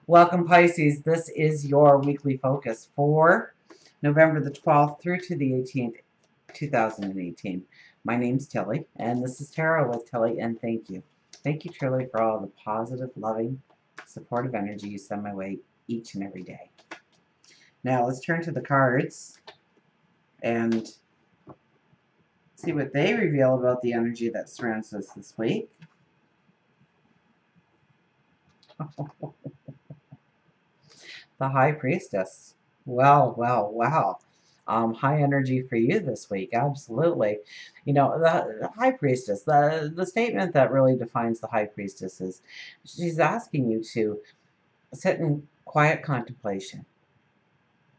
Welcome, Pisces. This is your weekly focus for November the 12th through to the 18th, 2018. My name's Tilly, and this is Tarot with Tilly, and thank you. Thank you, truly, for all the positive, loving, supportive energy you send my way each and every day. Now, let's turn to the cards and see what they reveal about the energy that surrounds us this week. The High Priestess. Well. High energy for you this week, absolutely. You know, the High Priestess, the statement that really defines the High Priestess is she's asking you to sit in quiet contemplation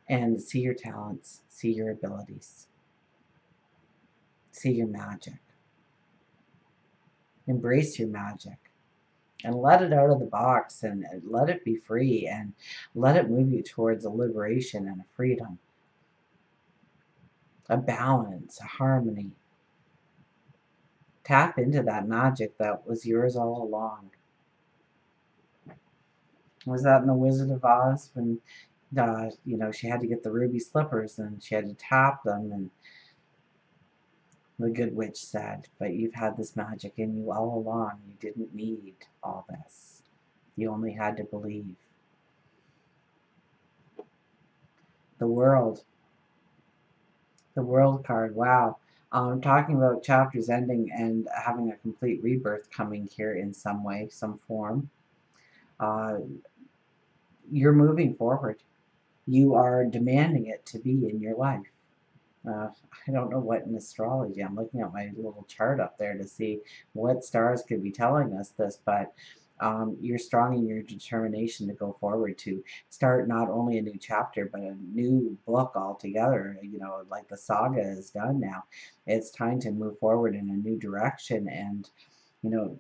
and see your talents, see your abilities, see your magic. Embrace your magic and let it out of the box and let it be free and let it move you towards a liberation and a freedom, a balance, a harmony. Tap into that magic that was yours all along. Was that in The Wizard of Oz when, she had to get the ruby slippers and she had to tap them, and the good witch said, but you've had this magic in you all along. You didn't need all this. You only had to believe. The World. The World card, wow. Talking about chapters ending and having a complete rebirth coming here in some way, some form. You're moving forward. You are demanding it to be in your life. I don't know what in astrology. I'm looking at my little chart up there to see what stars could be telling us this, but you're strong in your determination to go forward, to start not only a new chapter, but a new book altogether. Like the saga is done now. It's time to move forward in a new direction and, you know,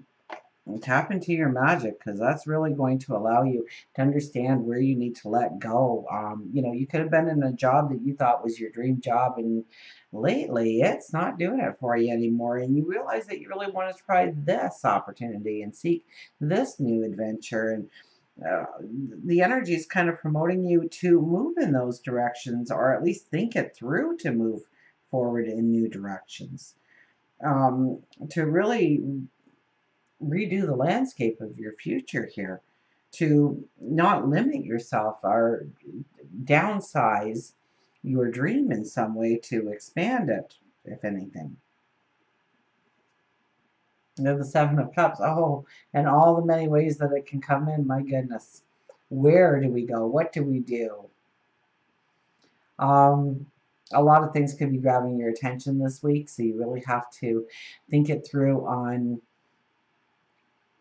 tap into your magic, because that's really going to allow you to understand where you need to let go. You could have been in a job that you thought was your dream job, and lately it's not doing it for you anymore, and you realize that you really want to try this opportunity and seek this new adventure, and the energy is kind of promoting you to move in those directions, or at least think it through to move forward in new directions, to really redo the landscape of your future here, to not limit yourself or downsize your dream in some way, to expand it, if anything. The Seven of Cups. Oh, and all the many ways that it can come in. My goodness. Where do we go? What do we do? A lot of things could be grabbing your attention this week, so you really have to think it through on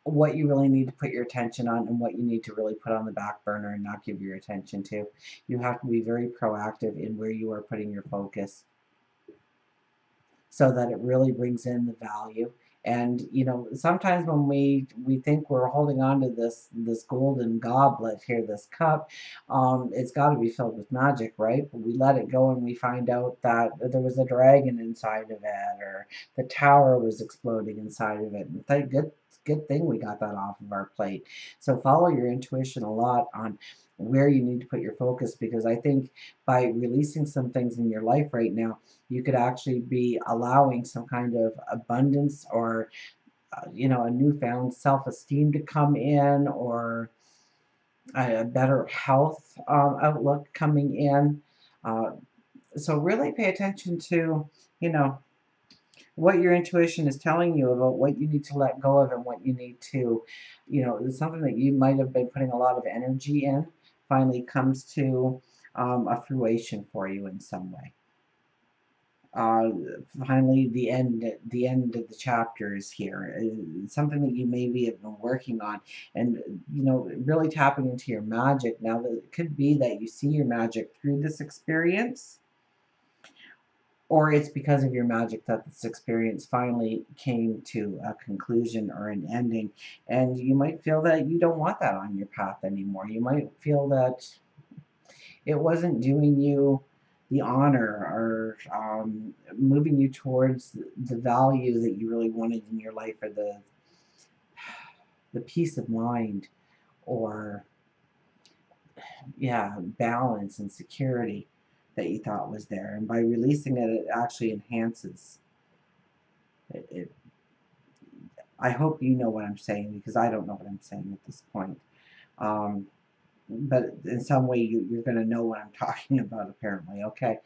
what you really need to put your attention on and what you need to really put on the back burner and not give your attention to. You have to be very proactive in where you are putting your focus so that it really brings in the value. And sometimes when we think we're holding on to this golden goblet here, this cup, it's got to be filled with magic, right? But we let it go and we find out that there was a dragon inside of it, or the tower was exploding inside of it. And thank good thing we got that off of our plate. So follow your intuition a lot on where you need to put your focus, because I think by releasing some things in your life right now, you could actually be allowing some kind of abundance, or a newfound self-esteem to come in, or a better health outlook coming in. So really pay attention to what your intuition is telling you about what you need to let go of, and what you need to, something that you might have been putting a lot of energy in finally comes to a fruition for you in some way. Finally, the end of the chapter is here. Something that you maybe have been working on, and really tapping into your magic. Now, it could be that you see your magic through this experience, or it's because of your magic that this experience finally came to a conclusion or an ending, and you might feel that you don't want that on your path anymore. You might feel that it wasn't doing you the honor, or moving you towards the value that you really wanted in your life, or the peace of mind, or yeah, balance and security that you thought was there. And by releasing it, it actually enhances it. I hope you know what I'm saying, because I don't know what I'm saying at this point. Um, but in some way, you're going to know what I'm talking about, apparently. Okay.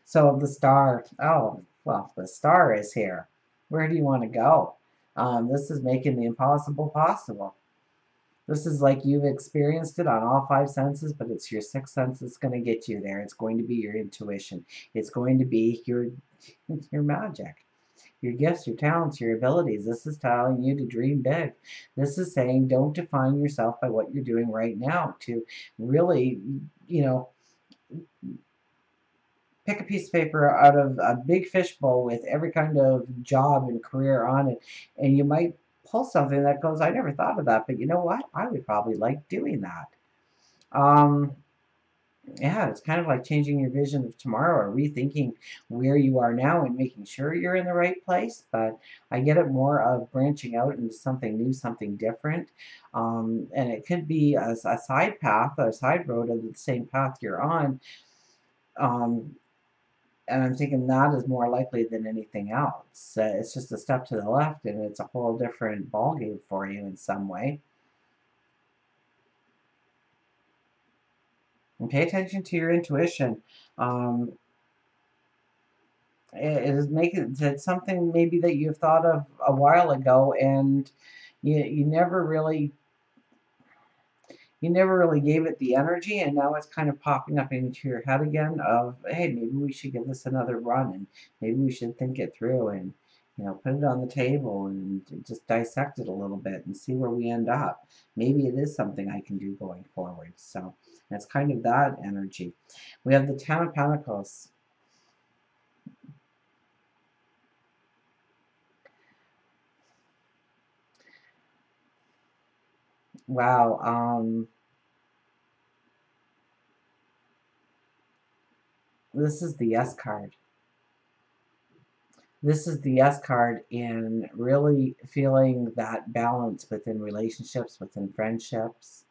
So the star, oh, well, the star is here. Where do you want to go? This is making the impossible possible. This is like you've experienced it on all five senses, but it's your sixth sense that's going to get you there. It's going to be your intuition. It's going to be your magic, your gifts, your talents, your abilities. This is telling you to dream big. This is saying don't define yourself by what you're doing right now. To really, you know, pick a piece of paper out of a big fishbowl with every kind of job and career on it, and you might pull something that goes, I never thought of that, but you know what? I would probably like doing that. Um, yeah, it's kind of like changing your vision of tomorrow, or rethinking where you are now and making sure you're in the right place. But I get it more of branching out into something new, something different. And it could be a side path, a side road of the same path you're on. Um, and I'm thinking that is more likely than anything else. It's just a step to the left, and it's a whole different ballgame for you in some way. And pay attention to your intuition. Um, it is making it's something maybe that you've thought of a while ago, and you never really gave it the energy, and now it's kind of popping up into your head again of, hey, maybe we should give this another run, and maybe we should think it through, and put it on the table and just dissect it a little bit and see where we end up. Maybe it is something I can do going forward. So that's kind of that energy. We have the Ten of Pentacles. Wow. This is the Yes card. This is the Yes card in really feeling that balance within relationships, within friendships.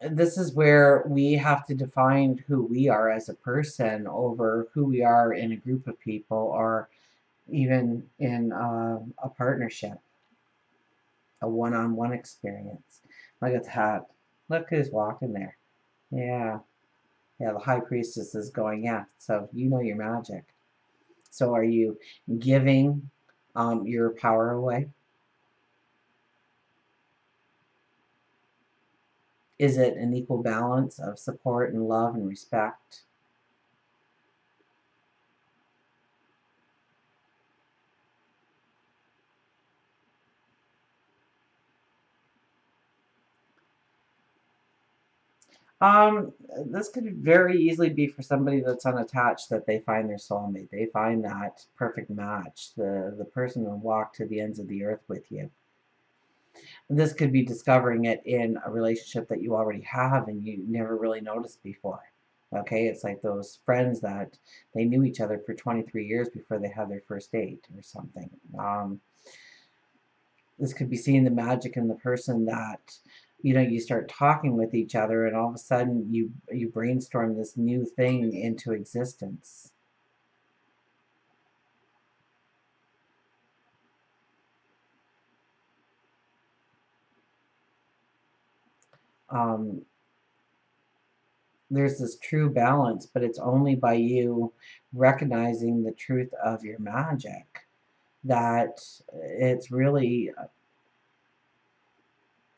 This is where we have to define who we are as a person over who we are in a group of people, or even in a partnership, a one-on-one experience. Look at that. Look who's walking there. Yeah. Yeah, the high priestess is going, yeah, so you know your magic. So are you giving your power away? Is it an equal balance of support and love and respect? This could very easily be for somebody that's unattached, that they find their soulmate. They find that perfect match, the person who will walk to the ends of the earth with you. This could be discovering it in a relationship that you already have and you never really noticed before. Okay, it's like those friends that they knew each other for 23 years before they had their first date or something. This could be seeing the magic in the person that you start talking with each other, and all of a sudden you brainstorm this new thing into existence. Um, there's this true balance, but it's only by you recognizing the truth of your magic that it's really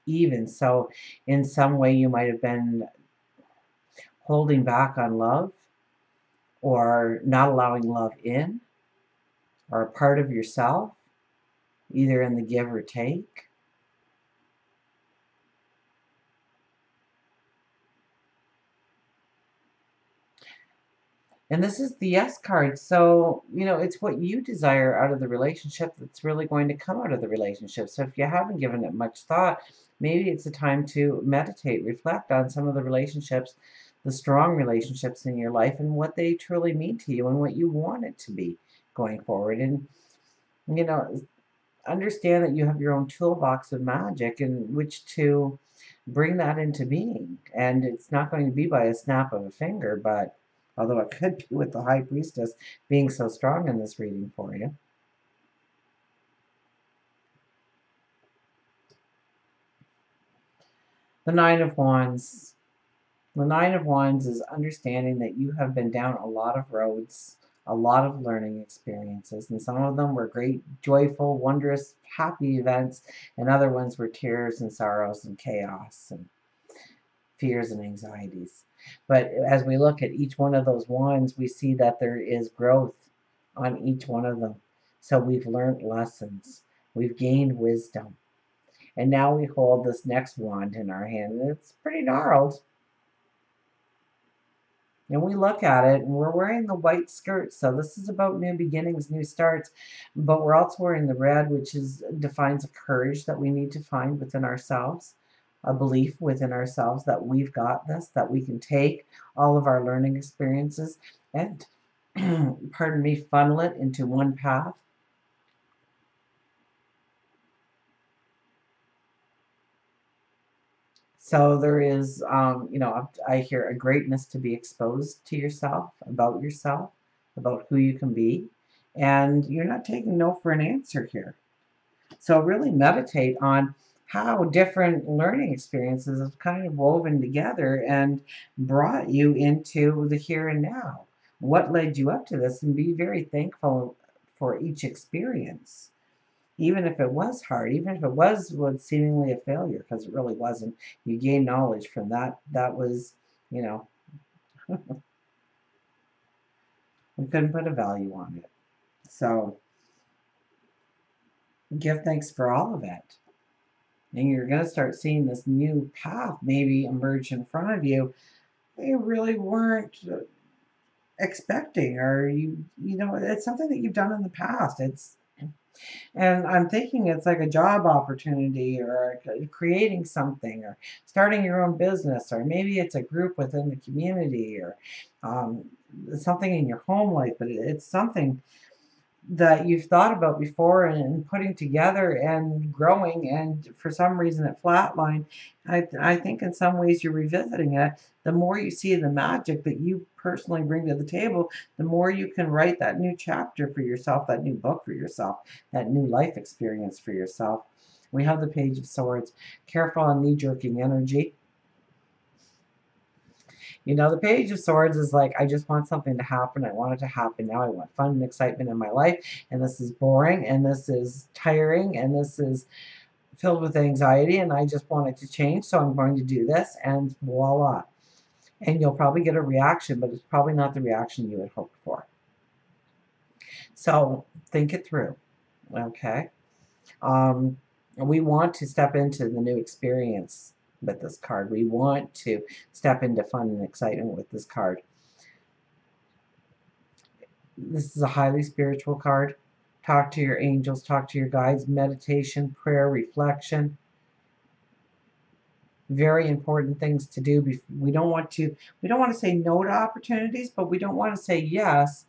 even. So, in some way, you might have been holding back on love, or not allowing love in, or a part of yourself, either in the give or take. And this is the Yes card. So, it's what you desire out of the relationship that's really going to come out of the relationship. So, if you haven't given it much thought, maybe it's a time to meditate, reflect on some of the relationships, the strong relationships in your life and what they truly mean to you and what you want it to be going forward. And, you know, understand that you have your own toolbox of magic in which to bring that into being. And it's not going to be by a snap of a finger, but although it could be with the High Priestess being so strong in this reading for you. The Nine of Wands. The Nine of Wands is understanding that you have been down a lot of roads, a lot of learning experiences, and some of them were great, joyful, wondrous, happy events, and other ones were tears and sorrows and chaos and fears and anxieties. But as we look at each one of those wands, we see that there is growth on each one of them. So we've learned lessons, we've gained wisdom, and now we hold this next wand in our hand, and it's pretty gnarled. And we look at it, and we're wearing the white skirt, so this is about new beginnings, new starts. But we're also wearing the red, which defines a courage that we need to find within ourselves, a belief within ourselves that we've got this, that we can take all of our learning experiences and, pardon me, funnel it into one path. So there is, I hear a greatness to be exposed to yourself, about who you can be. And you're not taking no for an answer here. So really meditate on how different learning experiences have kind of woven together and brought you into the here and now. What led you up to this? And be very thankful for each experience, even if it was hard, even if it was seemingly a failure, because it really wasn't. You gain knowledge from that. That was, you know, we couldn't put a value on it. So give thanks for all of it. And you're going to start seeing this new path maybe emerge in front of you that you really weren't expecting, or it's something that you've done in the past. And I'm thinking it's like a job opportunity, or creating something, or starting your own business, or maybe it's a group within the community, or something in your home life, but it's something that you've thought about before and putting together and growing, and for some reason it flatlined. I think in some ways you're revisiting it. The more you see the magic that you personally bring to the table, the more you can write that new chapter for yourself, that new book for yourself, that new life experience for yourself. We have the Page of Swords. Careful on knee-jerking energy. The Page of Swords is like, I just want something to happen. I want it to happen now. I want fun and excitement in my life. And this is boring, and this is tiring, and this is filled with anxiety, and I just want it to change. So I'm going to do this, and voila. And you'll probably get a reaction, but it's probably not the reaction you had hoped for. So think it through, okay? We want to step into the new experience with this card. We want to step into fun and excitement with this card. This is a highly spiritual card. Talk to your angels, talk to your guides, meditation, prayer, reflection. Very important things to do. We don't want to say no to opportunities, but we don't want to say yes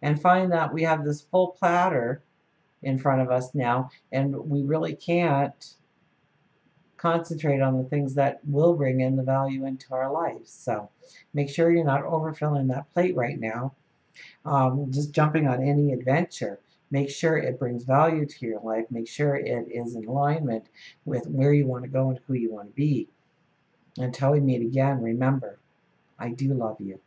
and find that we have this full platter in front of us now, and we really can't concentrate on the things that will bring in the value into our lives. So make sure you're not overfilling that plate right now. Just jumping on any adventure. Make sure it brings value to your life. Make sure it is in alignment with where you want to go and who you want to be. Until we meet again, remember, I do love you.